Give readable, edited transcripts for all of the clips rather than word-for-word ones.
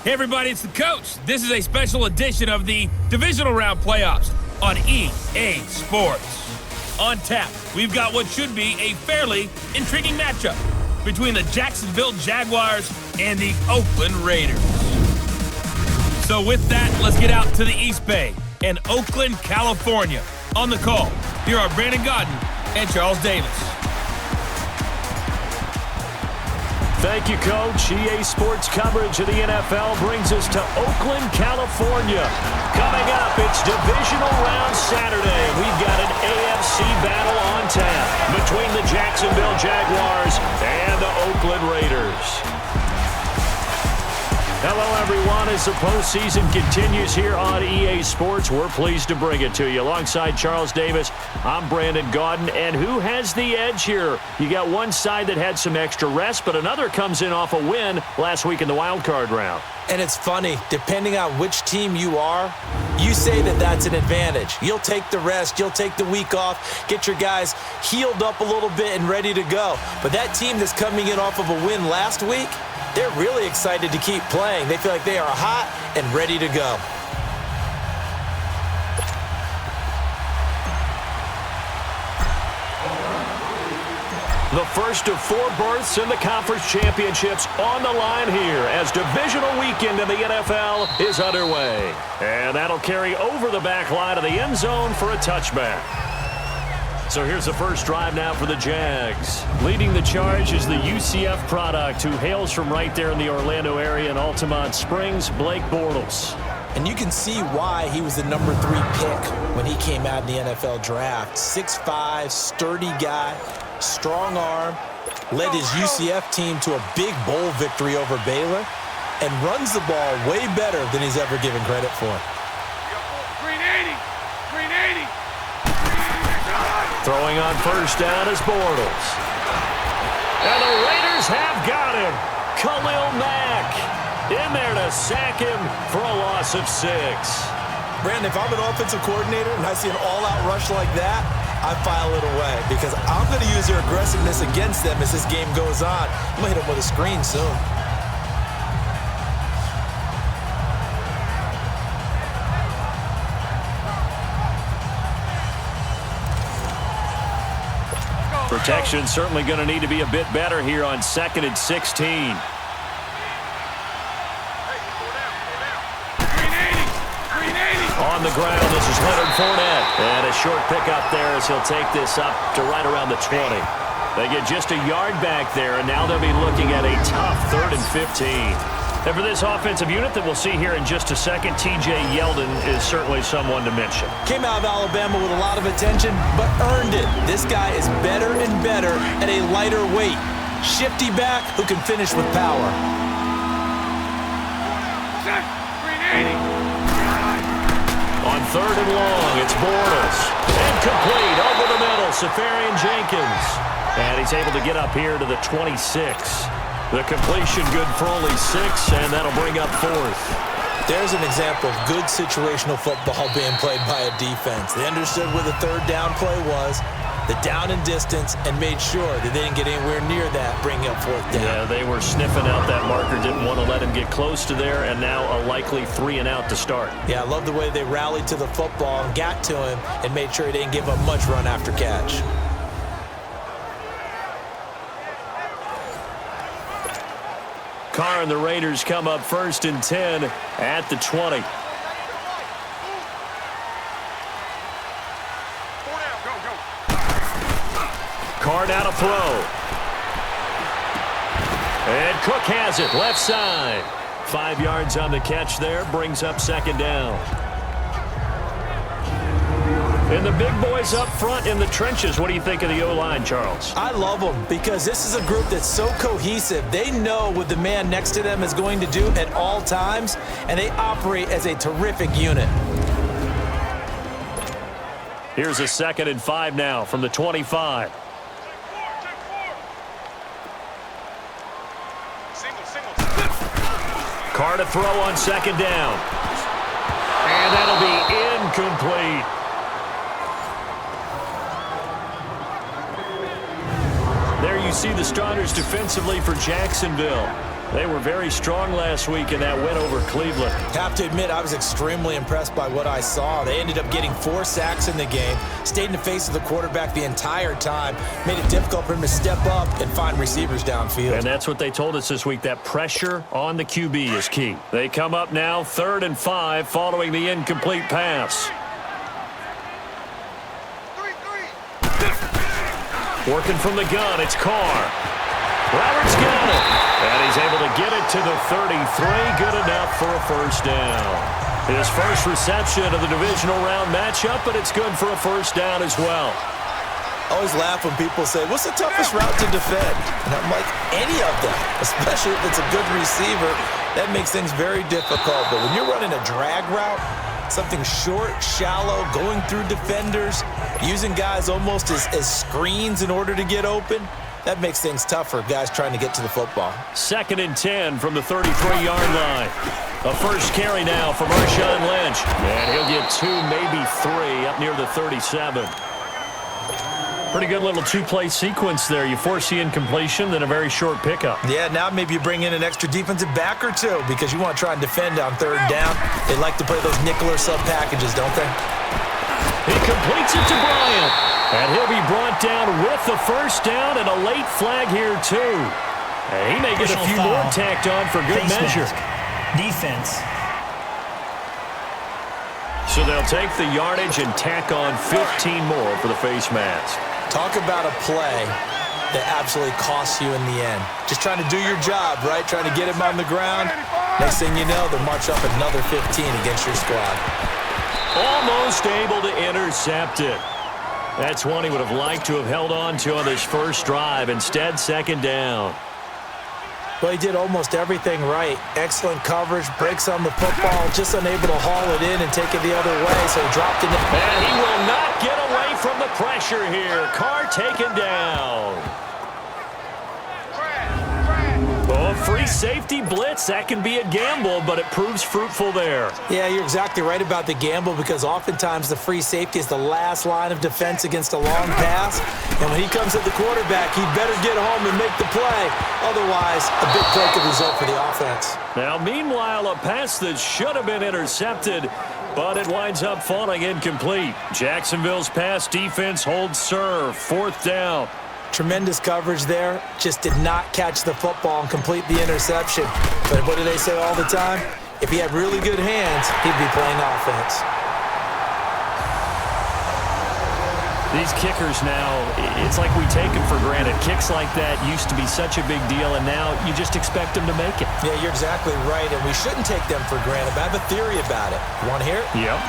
Hey everybody, it's the coach. This is a special edition of the Divisional Round Playoffs on EA Sports. On tap, we've got what should be a fairly intriguing matchup between the Jacksonville Jaguars and the Oakland Raiders. So with that, let's get out to the East Bay and Oakland, California. On the call, here are Brandon Godden and Charles Davis. Thank you, Coach. EA Sports coverage of the NFL brings us to Oakland, California. Coming up, it's Divisional Round Saturday. We've got an AFC battle on tap between the Jacksonville Jaguars and the Oakland Raiders. Hello, everyone. As the postseason continues here on EA Sports, we're pleased to bring it to you. Alongside Charles Davis, I'm Brandon Godden. And who has the edge here? You got one side that had some extra rest, but another comes in off a win last week in the wild card round. And it's funny, depending on which team you are, you say that that's an advantage. You'll take the rest, you'll take the week off, get your guys healed up a little bit and ready to go. But that team that's coming in off of a win last week, they're really excited to keep playing. They feel like they are hot and ready to go. The first of 4 berths in the conference championships on the line here as divisional weekend in the NFL is underway. And that'll carry over the back line of the end zone for a touchback. So here's the first drive now for the Jags. Leading the charge is the UCF product who hails from right there in the Orlando area in Altamont Springs, Blake Bortles. And you can see why he was the number 3 pick when he came out in the NFL draft. 6'5", sturdy guy, strong arm, led his UCF team to a big bowl victory over Baylor, and runs the ball way better than he's ever given credit for. Throwing on first down is Bortles. And the Raiders have got him. Khalil Mack in there to sack him for a loss of 6. Brandon, if I'm an offensive coordinator and I see an all-out rush like that, I file it away because I'm going to use their aggressiveness against them as this game goes on. I'm going to hit them with a screen soon. Protection certainly going to need to be a bit better here on 2nd and 16. On the ground, this is Leonard Fournette. And a short pickup there as he'll take this up to right around the 20. They get just a yard back there, and now they'll be looking at a tough 3rd and 15. And for this offensive unit that we'll see here in just a second, T.J. Yeldon is certainly someone to mention. Came out of Alabama with a lot of attention, but earned it. This guy is better and better at a lighter weight. Shifty back who can finish with power. On 3rd and long, it's Bortles. Incomplete over the middle, Safarian Jenkins. And he's able to get up here to the 26. The completion good for only 6, and that'll bring up 4th. There's an example of good situational football being played by a defense. They understood where the 3rd down play was, the down and distance, and made sure that they didn't get anywhere near that, bringing up 4th down. Yeah, they were sniffing out that marker, didn't want to let him get close to there, and now a likely 3 and out to start. Yeah, I love the way they rallied to the football and got to him and made sure he didn't give up much run after catch. Carr and the Raiders come up 1st and 10 at the 20. Carr now to throw. And Cook has it, left side. 5 yards on the catch there, brings up 2nd down. And the big boys up front in the trenches. What do you think of the O-line, Charles? I love them because this is a group that's so cohesive. They know what the man next to them is going to do at all times, and they operate as a terrific unit. Here's a 2nd and 5 now from the 25. Carr to throw on 2nd down. And that'll be incomplete. There you see the starters defensively for Jacksonville. They were very strong last week in that win over Cleveland. Have to admit, I was extremely impressed by what I saw. They ended up getting 4 sacks in the game, stayed in the face of the quarterback the entire time, made it difficult for him to step up and find receivers downfield. And that's what they told us this week, that pressure on the QB is key. They come up now 3rd and 5 following the incomplete pass. Working from the gun, it's Carr. Roberts got it. And he's able to get it to the 33. Good enough for a first down. His first reception of the divisional round matchup, but it's good for a first down as well. I always laugh when people say, what's the toughest route to defend? And I'm like, any of them, especially if it's a good receiver. That makes things very difficult. But when you're running a drag route, something short, shallow, going through defenders, using guys almost as screens in order to get open, that makes things tough for guys trying to get to the football. 2nd and 10 from the 33-yard line. A first carry now from Marshawn Lynch. And he'll get 2, maybe 3 up near the 37. Pretty good little 2-play sequence there. You force the incompletion, then a very short pickup. Yeah, now maybe you bring in an extra defensive back or 2 because you want to try and defend on 3rd down. They like to play those nickel or sub packages, don't they? He completes it to Bryant. And he'll be brought down with the first down and a late flag here, too. And he may get a few more tacked on for good measure. Defense. So they'll take the yardage and tack on 15 more for the face mask. Talk about a play that absolutely costs you in the end. Just trying to do your job, right? Trying to get him on the ground. Next thing you know, they'll march up another 15 against your squad. Almost able to intercept it. That's one he would have liked to have held on to on this first drive. Instead, 2nd down. Well, he did almost everything right. Excellent coverage, breaks on the football, just unable to haul it in and take it the other way, so he dropped it. And he will not get away from the pressure here. Carr taken down. Oh, free safety blitz. That can be a gamble, but it proves fruitful there. Yeah, you're exactly right about the gamble because oftentimes the free safety is the last line of defense against a long pass. And when he comes at the quarterback, he'd better get home and make the play. Otherwise, a big play could result for the offense. Now, meanwhile, a pass that should have been intercepted, but it winds up falling incomplete. Jacksonville's pass defense holds serve. 4th down. Tremendous coverage there. Just did not catch the football and complete the interception. But what do they say all the time? If he had really good hands, he'd be playing offense. These kickers now, it's like we take them for granted. Kicks like that used to be such a big deal, and now you just expect them to make it. Yeah, you're exactly right, and we shouldn't take them for granted. But I have a theory about it. You want to hear it? Yep.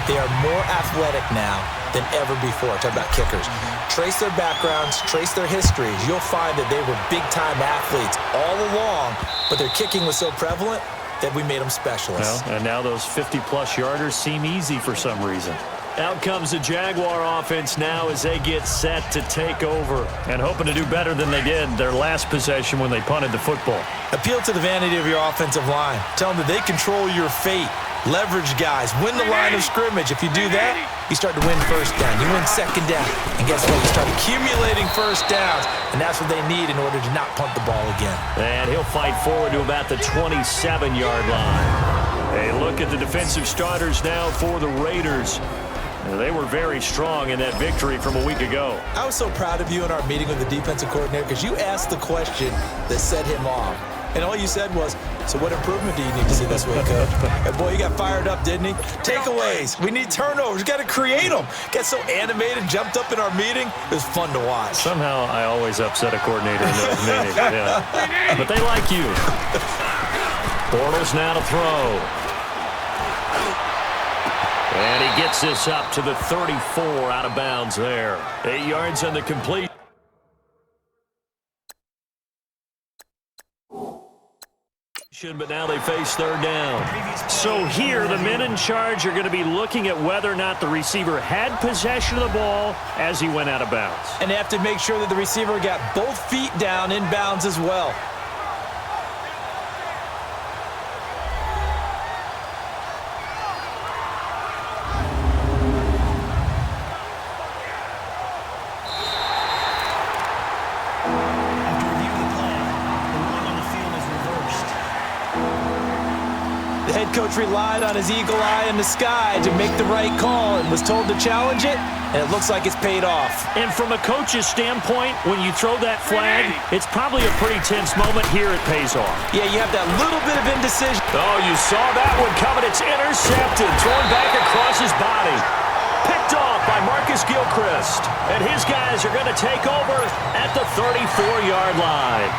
They are more athletic now than ever before. Talk about kickers. Trace their backgrounds, trace their histories. You'll find that they were big-time athletes all along, but their kicking was so prevalent that we made them specialists. Well, and now those 50-plus yarders seem easy for some reason. Out comes the Jaguar offense now as they get set to take over and hoping to do better than they did their last possession when they punted the football. Appeal to the vanity of your offensive line. Tell them that they control your fate. Leverage guys. Win the line of scrimmage. If you do that, you start to win first down. You win 2nd down. And guess what? You start accumulating first downs, and that's what they need in order to not punt the ball again. And he'll fight forward to about the 27-yard line. A look at the defensive starters now for the Raiders. They were very strong in that victory from a week ago. I was so proud of you in our meeting with the defensive coordinator because you asked the question that set him off. And all you said was, so what improvement do you need to see this week, Coach? And boy, he got fired up, didn't he? Takeaways. We need turnovers. We got to create them. Got so animated, jumped up in our meeting. It was fun to watch. Somehow I always upset a coordinator in those meetings. Yeah. But they like you. Bortles now to throw. And he gets this up to the 34 out of bounds there. 8 yards on the complete. But now they face 3rd down. So here, the men in charge are going to be looking at whether or not the receiver had possession of the ball as he went out of bounds. And they have to make sure that the receiver got both feet down in bounds as well. The head coach relied on his eagle eye in the sky to make the right call and was told to challenge it, and it looks like it's paid off. And from a coach's standpoint, when you throw that flag, it's probably a pretty tense moment. Here it pays off. Yeah, you have that little bit of indecision. Oh, you saw that one coming. It's intercepted, thrown back across his body. Picked off by Marcus Gilchrist. And his guys are going to take over at the 34-yard line.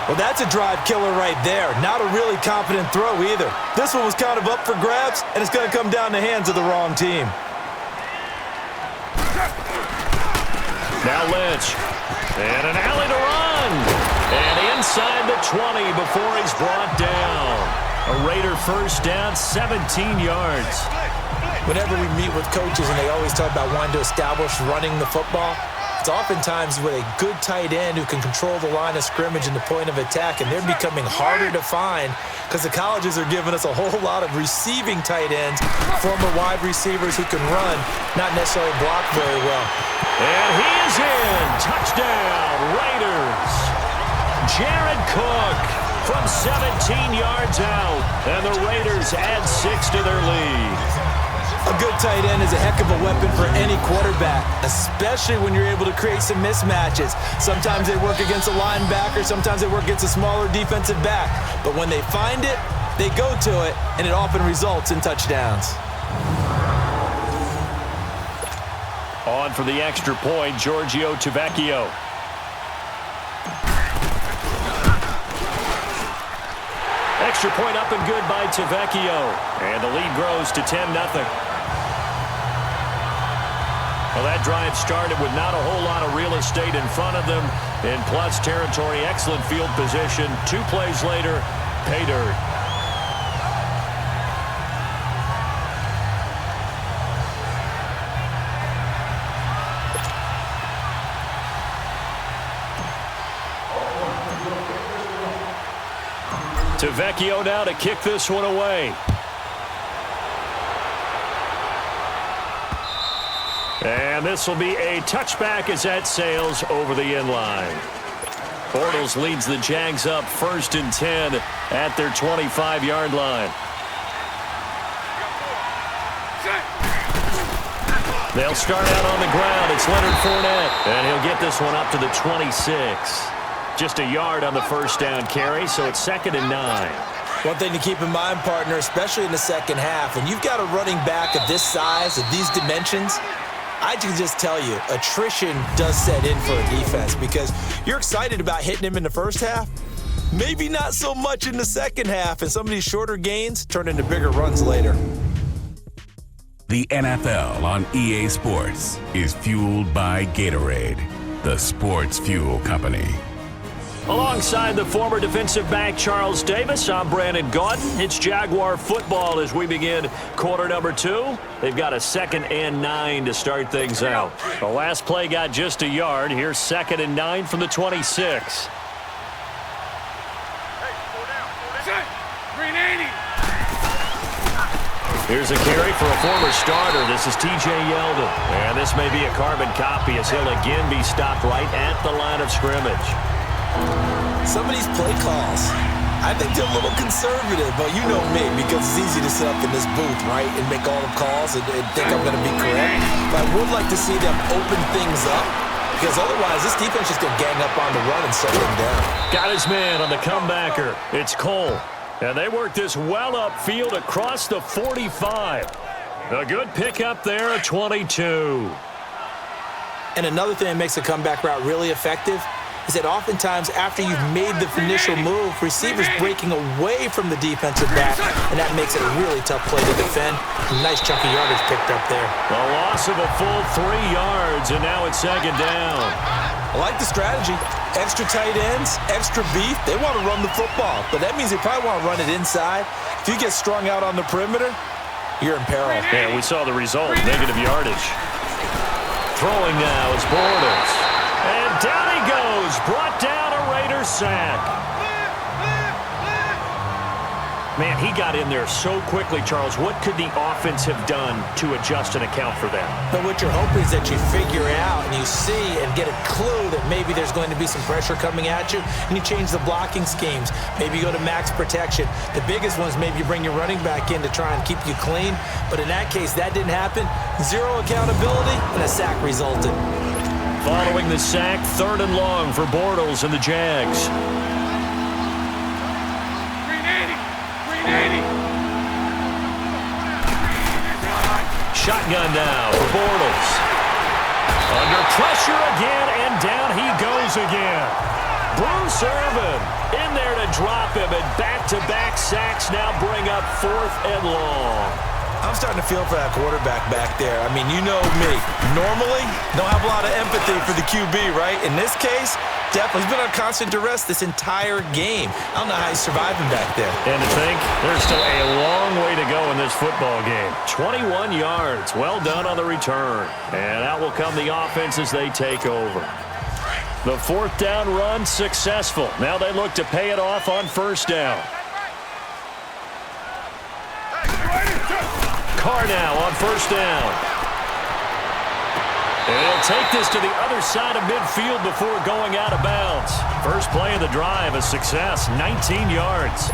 Well, that's a drive killer right there. Not a really confident throw either. This one was kind of up for grabs, and it's going to come down the hands of the wrong team. Now Lynch. And an alley to run. And inside the 20 before he's brought down. A Raider first down, 17 yards. Whenever we meet with coaches and they always talk about wanting to establish running the football, it's oftentimes with a good tight end who can control the line of scrimmage and the point of attack, and they're becoming harder to find because the colleges are giving us a whole lot of receiving tight ends, former wide receivers who can run, not necessarily block very well. And he is in. Touchdown, Raiders. Jared Cook from 17 yards out, and the Raiders add 6 to their lead. A good tight end is a heck of a weapon for any quarterback, especially when you're able to create some mismatches. Sometimes they work against a linebacker, sometimes they work against a smaller defensive back. But when they find it, they go to it, and it often results in touchdowns. On for the extra point, Giorgio Tavecchio. Extra point up and good by Tavecchio. And the lead grows to 10-0. Well, that drive started with not a whole lot of real estate in front of them. In plus territory, excellent field position. 2 plays later, pay dirt. Tavecchio now to kick this one away. And this will be a touchback as that sails over the end line. Bortles leads the Jags up 1st and 10 at their 25-yard line. They'll start out on the ground. It's Leonard Fournette, and he'll get this one up to the 26. Just a yard on the first down carry, so it's 2nd and 9. One thing to keep in mind, partner, especially in the second half, when you've got a running back of this size, of these dimensions, I can just tell you, attrition does set in for a defense because you're excited about hitting him in the first half. Maybe not so much in the second half, and some of these shorter gains turn into bigger runs later. The NFL on EA Sports is fueled by Gatorade, the sports fuel company. Alongside the former defensive back Charles Davis, I'm Brandon Gaudin. It's Jaguar football as we begin quarter number 2. They've got a 2nd and 9 to start things out. The last play got just a yard. Here's 2nd and 9 from the 26. Here's a carry for a former starter. This is T.J. Yeldon. And this may be a carbon copy as he'll again be stopped right at the line of scrimmage. Some of these play calls, I think they're a little conservative, but you know me, because it's easy to sit up in this booth, right, and make all the calls and think I'm going to be correct. But I would like to see them open things up, because otherwise this defense is going to gang up on the run and settle them down. Got his man on the comebacker. It's Cole. And they work this well upfield across the 45. A good pickup there at 22. And another thing that makes a comeback route really effective is that oftentimes after you've made the initial move, receivers breaking away from the defensive back, and that makes it a really tough play to defend. Nice chunk of yardage picked up there. A loss of a full 3 yards, and now it's 2nd down. I like the strategy. Extra tight ends, extra beef. They want to run the football, but that means they probably want to run it inside. If you get strung out on the perimeter, you're in peril. Yeah, we saw the result, negative yardage. Throwing now is Bortles. And down he goes, brought down a Raider sack. Man, he got in there so quickly, Charles. What could the offense have done to adjust and account for that? But what you're hoping is that you figure out and you see and get a clue that maybe there's going to be some pressure coming at you, and you change the blocking schemes. Maybe you go to max protection. The biggest one is maybe you bring your running back in to try and keep you clean. But in that case, that didn't happen. Zero accountability, and a sack resulted. Following the sack, 3rd and long for Bortles and the Jags. Shotgun now for Bortles. Under pressure again, and down he goes again. Bruce Irvin in there to drop him, and back-to-back sacks now bring up 4th and long. I'm starting to feel for that quarterback back there. I mean, you know me. Normally, don't have a lot of empathy for the QB, right? In this case, definitely he's been on constant duress this entire game. I don't know how he's surviving back there. And to think, there's still a long way to go in this football game. 21 yards. Well done on the return. And out will come the offense as they take over. The 4th down run successful. Now they look to pay it off on 1st down. Carr now on 1st down. And he'll take this to the other side of midfield before going out of bounds. First play of the drive, a success, 19 yards.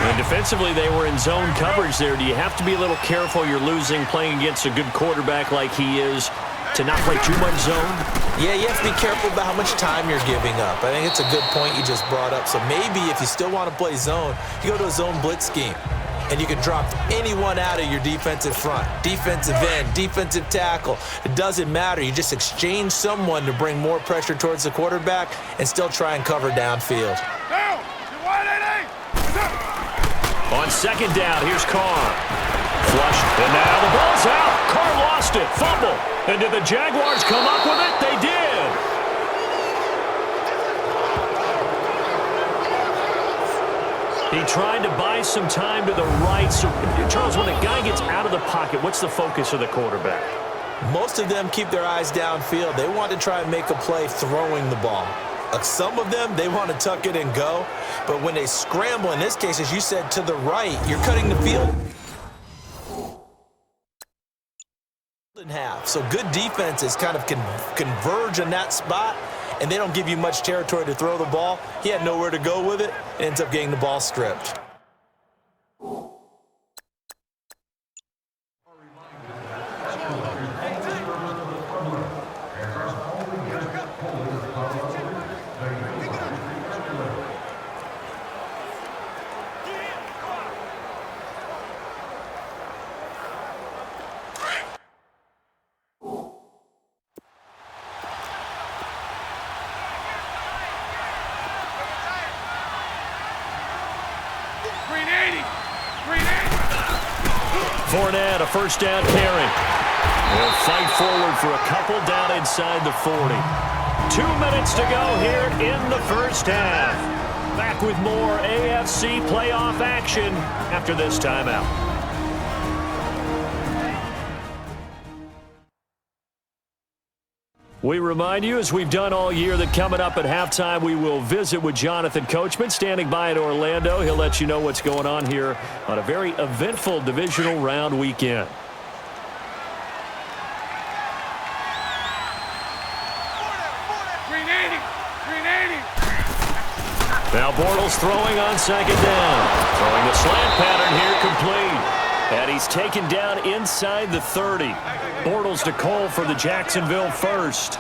And defensively, they were in zone coverage there. Do you have to be a little careful you're losing playing against a good quarterback like he is to not play too much zone? Yeah, you have to be careful about how much time you're giving up. I think it's a good point you just brought up. So maybe if you still want to play zone, you go to a zone blitz scheme. And you can drop anyone out of your defensive front, defensive end, defensive tackle. It doesn't matter. You just exchange someone to bring more pressure towards the quarterback and still try and cover downfield. On 2nd down, here's Carr. Flush, and now the ball's out. Carr lost it, fumble. And did the Jaguars come up with it? They did. He tried to buy some time to the right. So, Charles, when a guy gets out of the pocket, what's the focus of the quarterback? Most of them keep their eyes downfield. They want to try and make a play throwing the ball. Some of them, they want to tuck it and go. But when they scramble, in this case, as you said, to the right, you're cutting the field in half. So good defenses kind of converge in that spot, and they don't give you much territory to throw the ball. He had nowhere to go with it. Ends up getting the ball stripped. Fournette, a 1st down carry. They'll fight forward for a couple down inside the 40. 2 minutes to go here in the 1st half. Back with more AFC playoff action after this timeout. We remind you, as we've done all year, that coming up at halftime, we will visit with Jonathan Coachman, standing by in Orlando. He'll let you know what's going on here on a very eventful divisional round weekend. Now Bortles throwing on 2nd down. Throwing the slant pattern here complete. And he's taken down inside the 30. Bortles to Cole for the Jacksonville first.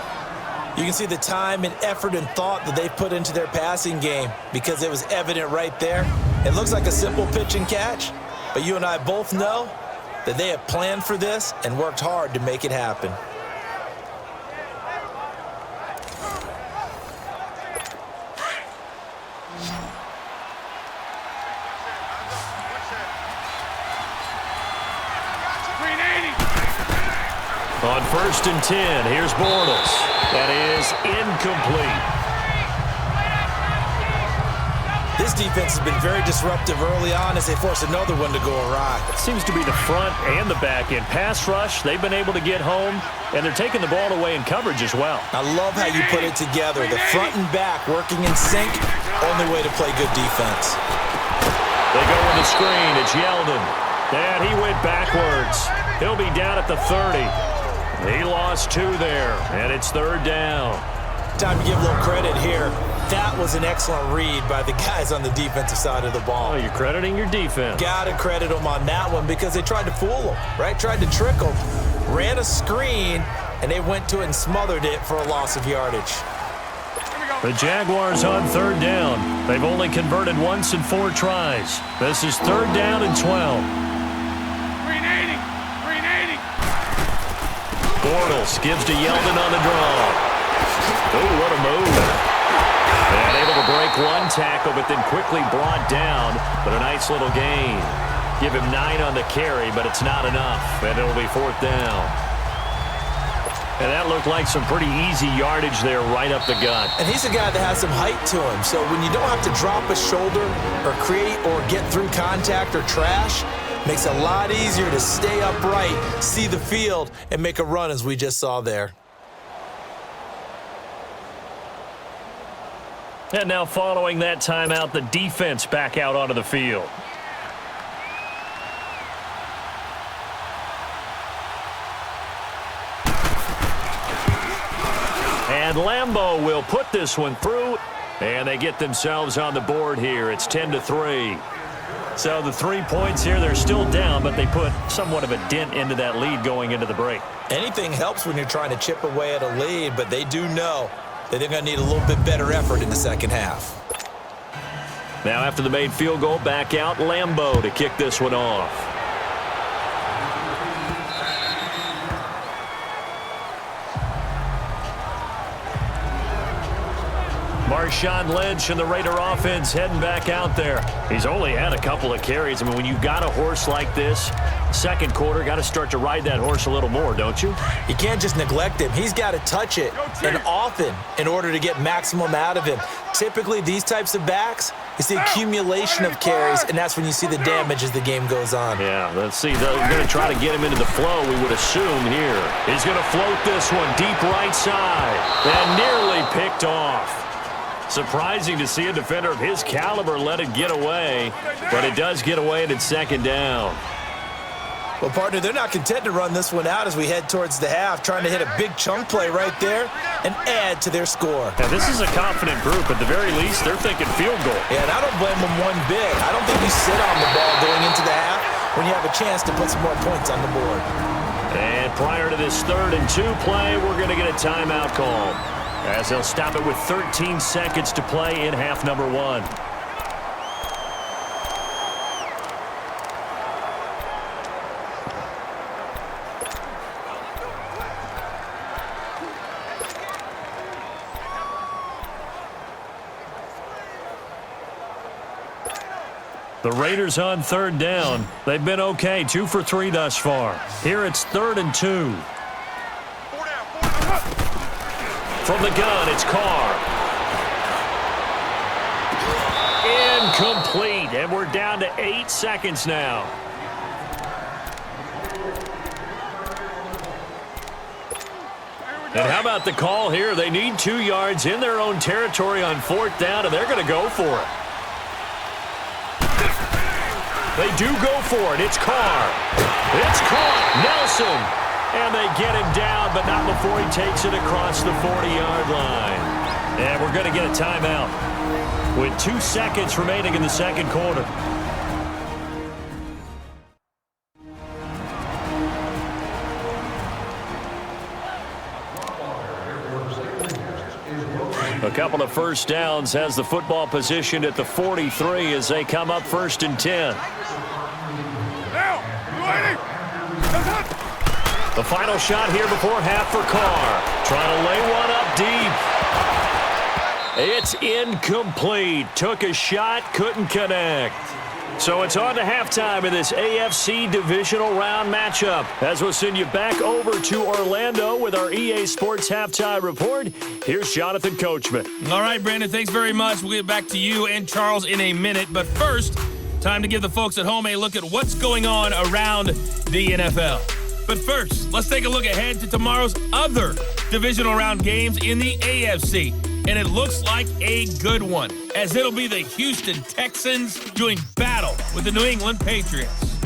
You can see the time and effort and thought that they put into their passing game because it was evident right there. It looks like a simple pitch and catch, but you and I both know that they have planned for this and worked hard to make it happen. On 1st and 10, here's Bortles. That is incomplete. This defense has been very disruptive early on as they force another one to go awry. It seems to be the front and the back end. Pass rush, they've been able to get home, and they're taking the ball away in coverage as well. I love how you put it together. The front and back working in sync, only way to play good defense. They go with the screen. It's Yeldon. And he went backwards. He'll be down at the 30. He lost 2 there, and it's 3rd down. Time to give a little credit here. That was an excellent read by the guys on the defensive side of the ball. Oh, you're crediting your defense. Got to credit them on that one because they tried to fool them, right? Tried to trick them. Ran a screen, and they went to it and smothered it for a loss of yardage. The Jaguars on 3rd down. They've only converted once in 4 tries. This is 3rd down and 12. 380. Bortles gives to Yeldon on the draw. Oh, what a move. And able to break 1 tackle, but then quickly brought down. But a nice little gain. Give him 9 on the carry, but it's not enough. And it'll be 4th down. And that looked like some pretty easy yardage there right up the gut. And he's a guy that has some height to him. So when you don't have to drop a shoulder or create or get through contact or trash, makes it a lot easier to stay upright, see the field, and make a run as we just saw there. And now following that timeout, the defense back out onto the field. And Lambeau will put this one through, and they get themselves on the board here. It's 10-3. So the 3 points here, they're still down, but they put somewhat of a dent into that lead going into the break. Anything helps when you're trying to chip away at a lead, but they do know that they're going to need a little bit better effort in the second half. Now after the made field goal, back out Lambeau to kick this one off. Marshawn Lynch and the Raider offense heading back out there. He's only had a couple of carries. I mean, when you've got a horse like this, second quarter, got to start to ride that horse a little more, don't you? You can't just neglect him. He's got to touch it, and often, in order to get maximum out of him. Typically, these types of backs, it's the accumulation of carries, and that's when you see the damage as the game goes on. Yeah, let's see. They're going to try to get him into the flow, we would assume here. He's going to float this one deep right side, and nearly picked off. Surprising to see a defender of his caliber let it get away, but it does get away and it's 2nd down. Well, partner, they're not content to run this one out as we head towards the half, trying to hit a big chunk play right there and add to their score. Now, this is a confident group. At the very least, they're thinking field goal. Yeah, and I don't blame them one bit. I don't think you sit on the ball going into the half when you have a chance to put some more points on the board. And prior to this 3rd and 2 play, we're going to get a timeout call, as they'll stop it with 13 seconds to play in half number 1. The Raiders on 3rd down. They've been okay, 2 for 3 thus far. Here it's 3rd and 2. From the gun, it's Carr. Incomplete, and we're down to 8 seconds now. And how about the call here? They need 2 yards in their own territory on 4th down, and they're going to go for it. They do go for it. It's Carr. It's caught. Nelson. And they get him down, but not before he takes it across the 40-yard line. And we're going to get a timeout with 2 seconds remaining in the second quarter. A couple of first downs has the football positioned at the 43 as they come up 1st and 10. The final shot here before half for Carr. Trying to lay one up deep. It's incomplete. Took a shot, couldn't connect. So it's on to halftime in this AFC Divisional Round matchup. As we'll send you back over to Orlando with our EA Sports Halftime Report, here's Jonathan Coachman. All right, Brandon, thanks very much. We'll get back to you and Charles in a minute. But first, time to give the folks at home a look at what's going on around the NFL. But first, let's take a look ahead to tomorrow's other divisional round games in the AFC. and it looks like a good one, as it'll be the Houston Texans doing battle with the New England Patriots.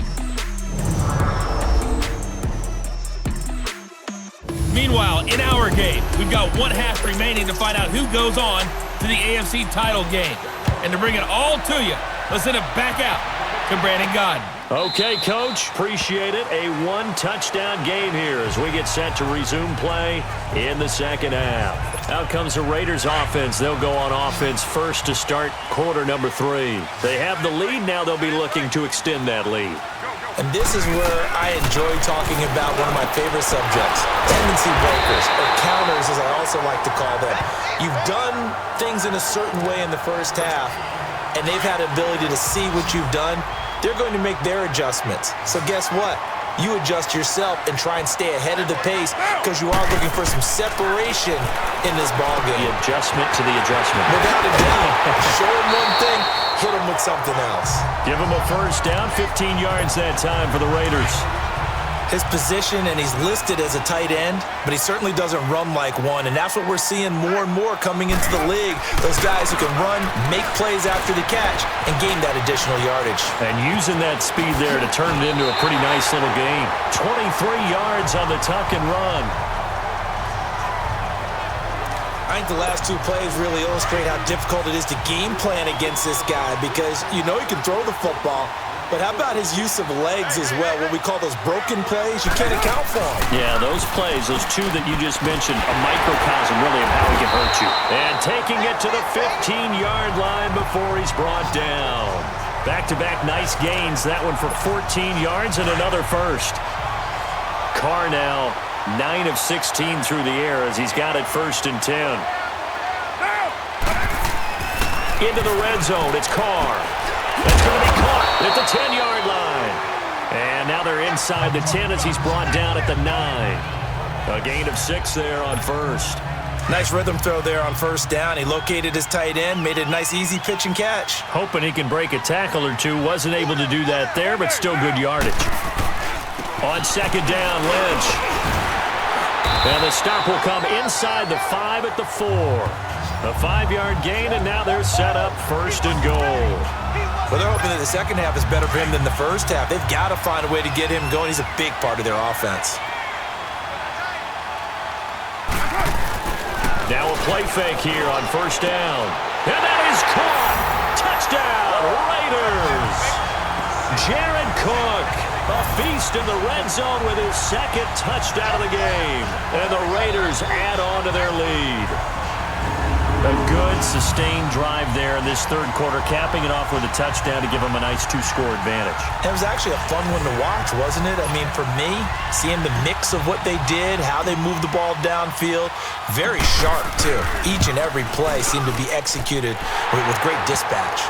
Meanwhile, in our game, we've got one half remaining to find out who goes on to the AFC title game. And to bring it all to you, let's send it back out to Brandon Godden. Okay, Coach. Appreciate it. A one-touchdown game here as we get set to resume play in the second half. Out comes the Raiders offense. They'll go on offense first to start quarter number 3. They have the lead. Now they'll be looking to extend that lead. And this is where I enjoy talking about one of my favorite subjects, tendency breakers, or counters as I also like to call them. You've done things in a certain way in the first half, and they've had the ability to see what you've done. They're going to make their adjustments. So guess what? You adjust yourself and try and stay ahead of the pace because you are looking for some separation in this ballgame. The adjustment to the adjustment. Without a doubt. Show them one thing, hit them with something else. Give them a first down, 15 yards that time for the Raiders. His position, and he's listed as a tight end, but he certainly doesn't run like one, and that's what we're seeing more and more coming into the league. Those guys who can run, make plays after the catch, and gain that additional yardage. And using that speed there to turn it into a pretty nice little game. 23 yards on the tuck and run. I think the last two plays really illustrate how difficult it is to game plan against this guy because you know he can throw the football, but how about his use of legs as well? What we call those broken plays, you can't account for them. Yeah, those plays, those two that you just mentioned, a microcosm really of how he can hurt you. And taking it to the 15-yard line before he's brought down. Back-to-back nice gains. That one for 14 yards and another first. Carr now 9 of 16 through the air as he's got it 1st and 10. Into the red zone. It's Carr. That's going to be caught at the 10-yard line. And now they're inside the 10 as he's brought down at the 9. A gain of 6 there on first. Nice rhythm throw there on first down. He located his tight end, made it a nice easy pitch and catch. Hoping he can break a tackle or two. Wasn't able to do that there, but still good yardage. On second down, Lynch. And the stop will come inside the 5 at the 4. A 5-yard gain, and now they're set up 1st and goal. Well, they're hoping that the second half is better for him than the first half. They've got to find a way to get him going. He's a big part of their offense. Now a play fake here on 1st down. And that is caught. Touchdown, Raiders. Jared Cook, a feast in the red zone with his 2nd touchdown of the game. And the Raiders add on to their lead. A good, sustained drive there in this 3rd quarter, capping it off with a touchdown to give them a nice 2-score advantage. It was actually a fun one to watch, wasn't it? I mean, for me, seeing the mix of what they did, how they moved the ball downfield, very sharp, too. Each and every play seemed to be executed with great dispatch.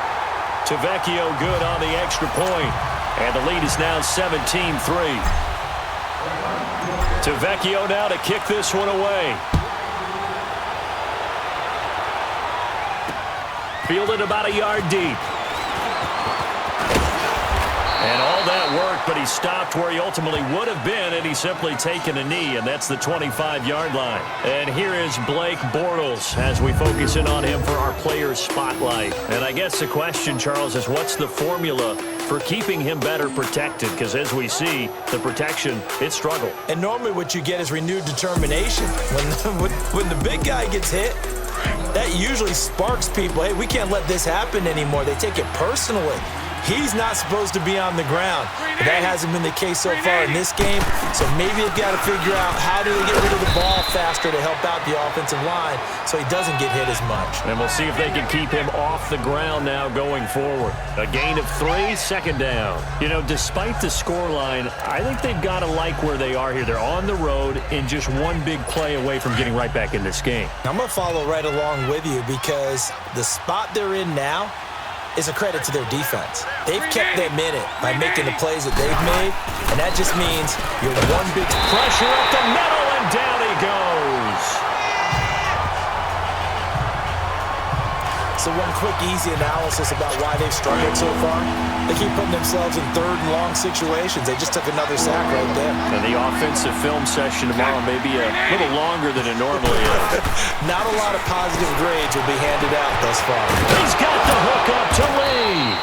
Tavecchio good on the extra point, and the lead is now 17-3. Tavecchio now to kick this one away. Fielded about a yard deep. And all that work, but he stopped where he ultimately would have been, and he's simply taken a knee, and that's the 25-yard line. And here is Blake Bortles as we focus in on him for our players' spotlight. And I guess the question, Charles, is what's the formula for keeping him better protected? Because as we see, the protection, it struggled. And normally what you get is renewed determination. When the big guy gets hit, that usually sparks people. Hey, we can't let this happen anymore. They take it personally. He's not supposed to be on the ground. But that hasn't been the case so far in this game. So maybe they've got to figure out how do they get rid of the ball faster to help out the offensive line so he doesn't get hit as much. And we'll see if they can keep him off the ground now going forward. A gain of 3, 2nd down. You know, despite the scoreline, I think they've got to like where they are here. They're on the road and just one big play away from getting right back in this game. I'm going to follow right along with you because the spot they're in now is a credit to their defense. They've kept them in it by making the plays that they've made, and that just means you're one big pressure up the middle, and down he goes. So So one quick, easy analysis about why they've struggled so far. They keep putting themselves in third and long situations. They just took another sack right there. And the offensive film session tomorrow may be a little longer than it normally is. Not a lot of positive grades will be handed out thus far. He's got the hook up to Lee.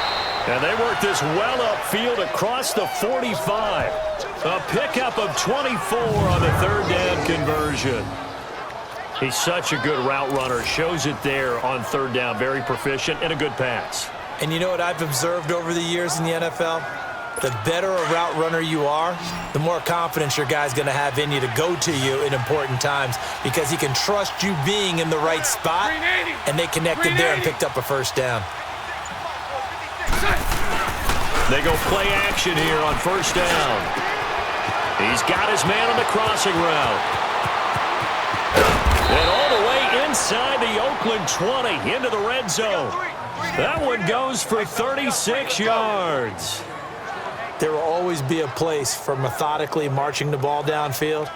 And they work this well upfield across the 45. A pickup of 24 on the third down conversion. He's such a good route runner. Shows it there on third down. Very proficient and a good pass. And you know what I've observed over the years in the NFL? The better a route runner you are, the more confidence your guy's going to have in you to go to you in important times because he can trust you being in the right spot, and they connected there and picked up a first down. They go play action here on first down. He's got his man on the crossing route. And all the way inside the Oakland 20 into the red zone. That one goes for 36 yards. There will always be a place for methodically marching the ball downfield.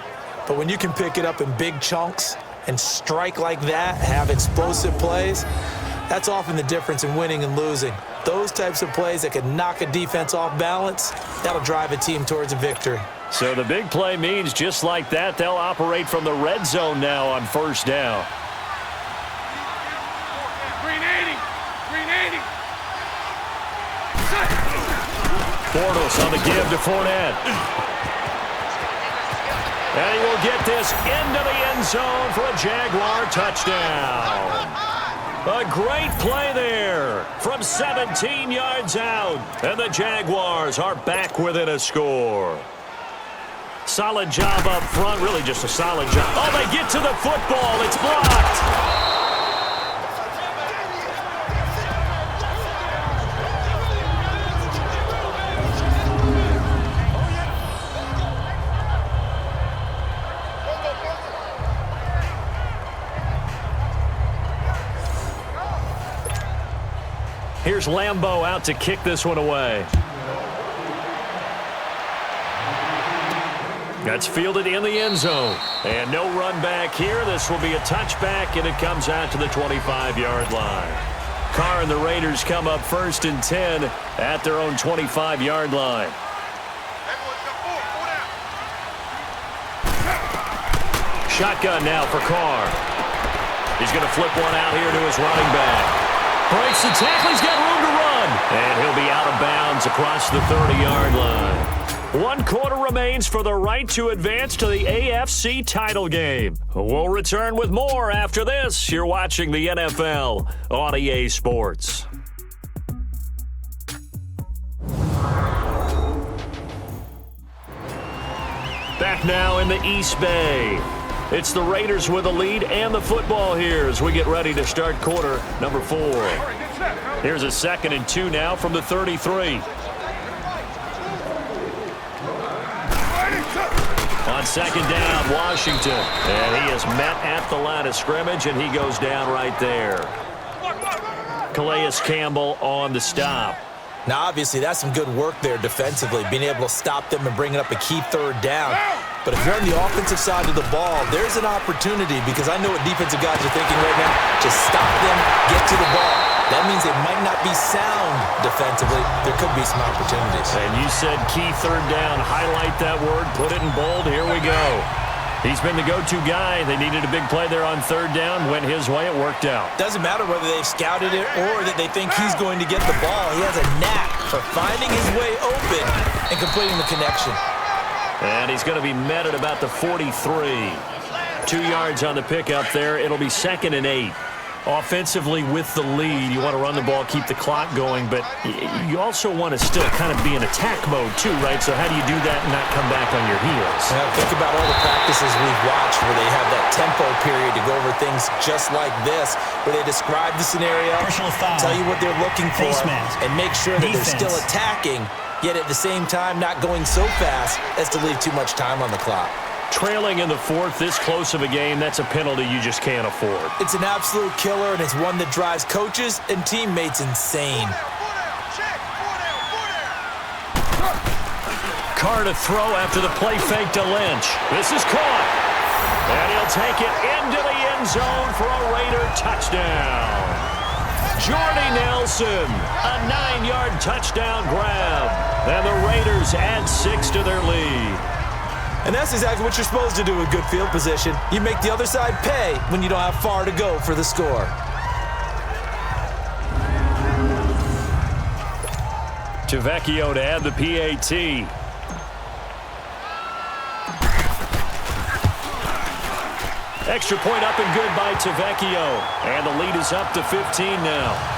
But when you can pick it up in big chunks and strike like that, have explosive plays, that's often the difference in winning and losing. Those types of plays that can knock a defense off balance, that'll drive a team towards a victory. So the big play means just like that, they'll operate from the red zone now on first down. 380. Bortles on the give to Fournette. And he will get this into the end zone for a Jaguar touchdown. A great play there from 17 yards out. And the Jaguars are back within a score. Solid job up front, really just a solid job. Oh, they get to the football. It's blocked. Here's Lambeau out to kick this one away. That's fielded in the end zone. And no run back here. This will be a touchback, and it comes out to the 25-yard line. Carr and the Raiders come up first and 10 at their own 25-yard line. Shotgun now for Carr. He's going to flip one out here to his running back. Breaks the tackle. He's got room to run. And he'll be out of bounds across the 30-yard line. 1 quarter remains for the right to advance to the AFC title game. We'll return with more after this. You're watching the NFL on EA Sports. Back now in the East Bay. It's the Raiders with the lead and the football here as we get ready to start quarter number 4. Here's a 2nd and 2 now from the 33. On 2nd down, Washington. And he is met at the line of scrimmage, and he goes down right there. Calais Campbell on the stop. Now, obviously, that's some good work there defensively, being able to stop them and bringing up a key third down. But if you're on the offensive side of the ball, there's an opportunity because I know what defensive guys are thinking right now. Just stop them, get to the ball. That means they might not be sound defensively. There could be some opportunities. And you said key third down. Highlight that word. Put it in bold. Here we go. He's been the go-to guy. They needed a big play there on third down. Went his way. It worked out. Doesn't matter whether they've scouted it or that they think he's going to get the ball. He has a knack for finding his way open and completing the connection. And he's going to be met at about the 43. 2 yards on the pickup there. It'll be 2nd and 8. Offensively with the lead, you want to run the ball, keep the clock going, but you also want to still kind of be in attack mode too, right? So how do you do that and not come back on your heels? Now, think about all the practices we've watched where they have that tempo period to go over things just like this, where they describe the scenario, tell you what they're looking for, and make sure that they're still attacking, yet at the same time not going so fast as to leave too much time on the clock. Trailing in the 4th, this close of a game, that's a penalty you just can't afford. It's an absolute killer, and it's one that drives coaches and teammates insane. Carr to throw after the play fake to Lynch. This is caught. And he'll take it into the end zone for a Raider touchdown. Jordy Nelson, a 9-yard touchdown grab. And the Raiders add 6 to their lead. And that's exactly what you're supposed to do with good field position. You make the other side pay when you don't have far to go for the score. Tavecchio to add the PAT. Extra point up and good by Tavecchio. And the lead is up to 15 now.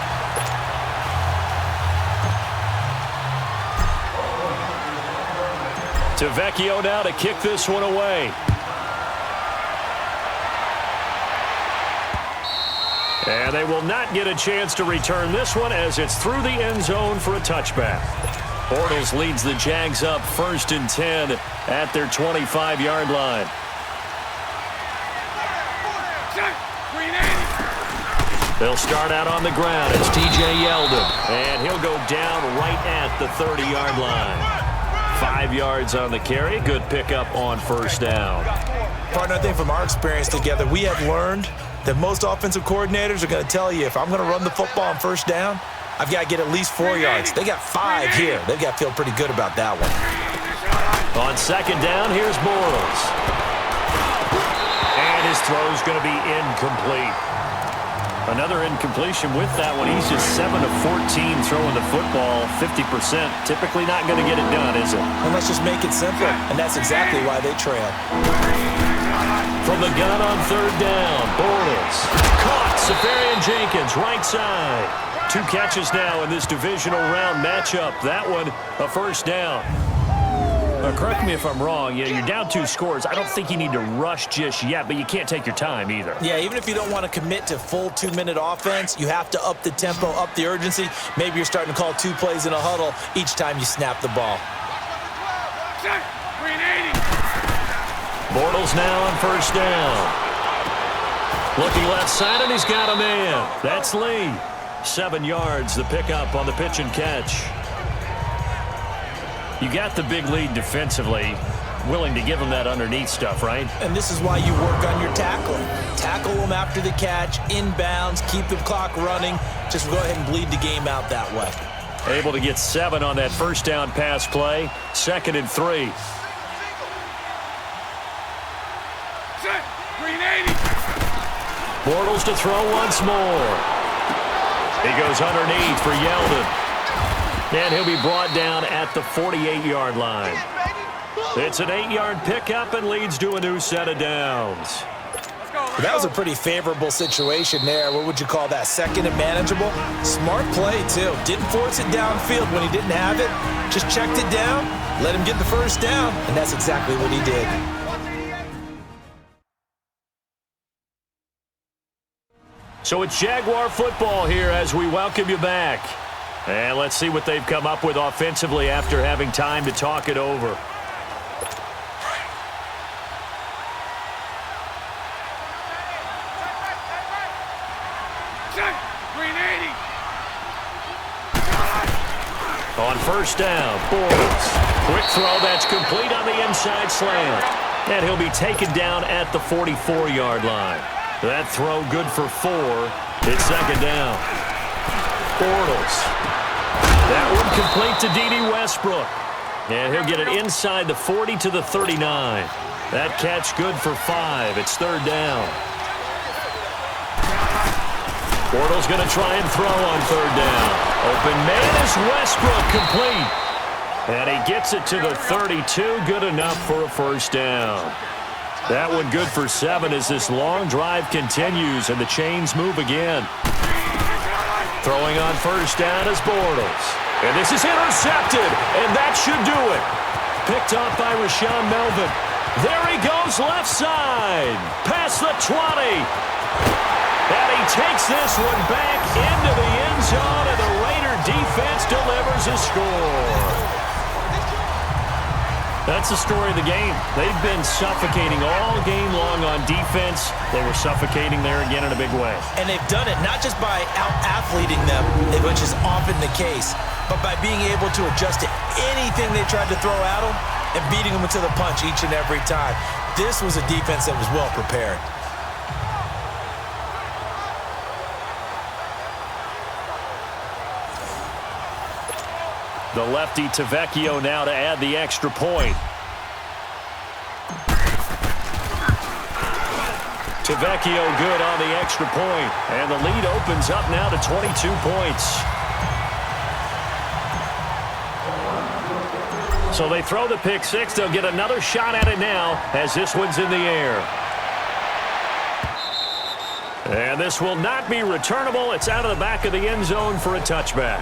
Tavecchio now to kick this one away. And they will not get a chance to return this one as it's through the end zone for a touchback. Bortles leads the Jags up 1st and 10 at their 25-yard line. They'll start out on the ground. It's TJ Yeldon. And he'll go down right at the 30-yard line. 5 yards on the carry. Good pickup on 1st down. Partner, I think from our experience together, we have learned that most offensive coordinators are going to tell you, if I'm going to run the football on 1st down, I've got to get at least 4 yards. They got 5 here. They've got to feel pretty good about that one. On 2nd down, here's Bortles. And his throw's going to be incomplete. Another incompletion with that one. He's just 7 of 14 throwing the football, 50%. Typically not going to get it done, is it? And let's just make it simple, and that's exactly why they trail. From the gun on 3rd down, Bortles. Caught, Safarian-Jenkins, right side. 2 catches now in this divisional round matchup. That one, a 1st down. Correct me if I'm wrong. Yeah, you're down 2 scores. I don't think you need to rush just yet, but you can't take your time either. Yeah, even if you don't want to commit to full 2-minute offense, you have to up the tempo, up the urgency. Maybe you're starting to call 2 plays in a huddle each time you snap the ball. Bortles now on 1st down. Looking left side, and he's got a man. That's Lee. 7 yards, the pickup on the pitch and catch. You got the big lead defensively. Willing to give them that underneath stuff, right? And this is why you work on your tackling. Tackle them after the catch, inbounds, keep the clock running. Just go ahead and bleed the game out that way. Able to get 7 on that 1st down pass play. 2nd and 3. Bortles to throw once more. He goes underneath for Yeldon. And he'll be brought down at the 48-yard line. It's an 8-yard pickup and leads to a new set of downs. That was a pretty favorable situation there. What would you call that? 2nd and manageable? Smart play, too. Didn't force it downfield when he didn't have it. Just checked it down, let him get the 1st down, and that's exactly what he did. So it's Jaguar football here as we welcome you back. And let's see what they've come up with offensively after having time to talk it over. On 1st down, Bortles. Quick throw that's complete on the inside slant. And he'll be taken down at the 44-yard line. That throw good for 4. It's 2nd down. Bortles. That one complete to D.D. Westbrook. And he'll get it inside the 40 to the 39. That catch good for 5. It's 3rd down. Bortles going to try and throw on 3rd down. Open man is Westbrook, complete. And he gets it to the 32. Good enough for a 1st down. That one good for 7 as this long drive continues and the chains move again. Throwing on 1st down is Bortles. And this is intercepted, and that should do it. Picked off by Rashawn Melvin. There he goes left side. Past the 20. And he takes this one back into the end zone, and the Raider defense delivers a score. That's the story of the game. They've been suffocating all game long on defense. They were suffocating there again in a big way. And they've done it not just by out-athleting them, which is often the case, but by being able to adjust to anything they tried to throw at them and beating them to the punch each and every time. This was a defense that was well prepared. The lefty Tavecchio now to add the extra point. Tavecchio good on the extra point. And the lead opens up now to 22 points. So they throw the pick six. They'll get another shot at it now as this one's in the air. And this will not be returnable. It's out of the back of the end zone for a touchback.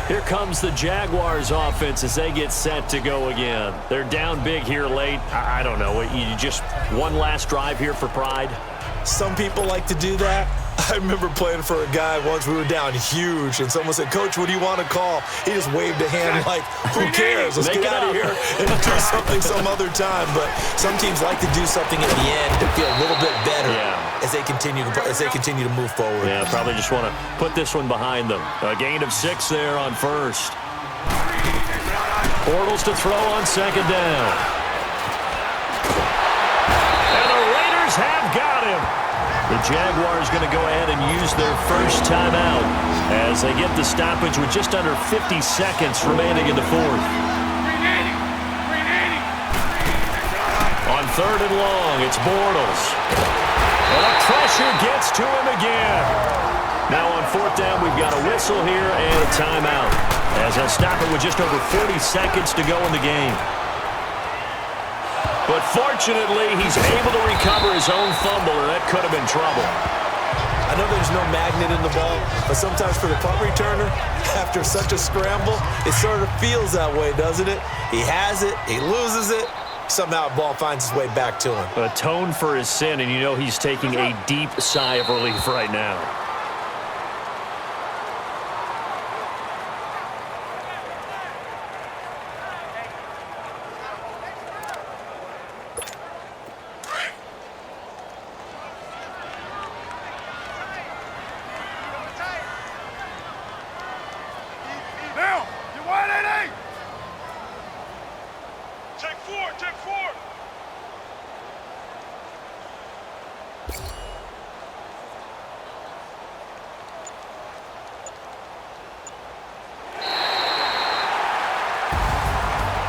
Here comes the Jaguars offense as they get set to go again. They're down big here late. I don't know. You just one last drive here for pride? Some people like to do that. I remember playing for a guy once. We were down huge, and someone said, "Coach, what do you want to call?" He just waved a hand like, "Who cares? Let's get out of here and do something some other time." But some teams like to do something at the end to feel a little bit better as they continue to move forward. Yeah, probably just want to put this one behind them. A gain of 6 there on first. Bortles to throw on second down. And the Raiders have got him. The Jaguars going to go ahead and use their first timeout as they get the stoppage with just under 50 seconds remaining in the fourth. On third and long, it's Bortles. And the pressure gets to him again. Now on fourth down, we've got a whistle here and a timeout as they'll stop it with just over 40 seconds to go in the game. But fortunately, he's able to recover his own fumble, and that could have been trouble. I know there's no magnet in the ball, but sometimes for the punt returner, after such a scramble, it sort of feels that way, doesn't it? He has it, he loses it, somehow the ball finds its way back to him. Atone for his sin, and you know he's taking a deep sigh of relief right now.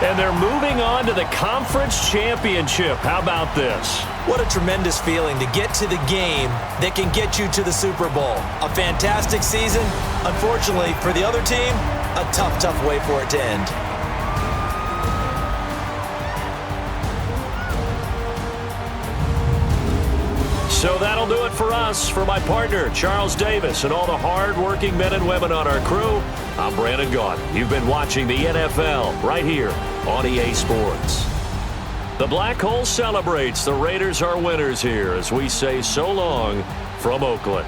And they're moving on to the conference championship. How about this? What a tremendous feeling to get to the game that can get you to the Super Bowl. A fantastic season. Unfortunately, for the other team, a tough, tough way for it to end. So that'll do it for us. For my partner, Charles Davis, and all the hard-working men and women on our crew, I'm Brandon Gaudin. You've been watching the NFL right here on EA Sports. The Black Hole celebrates. The Raiders are winners here as we say so long from Oakland.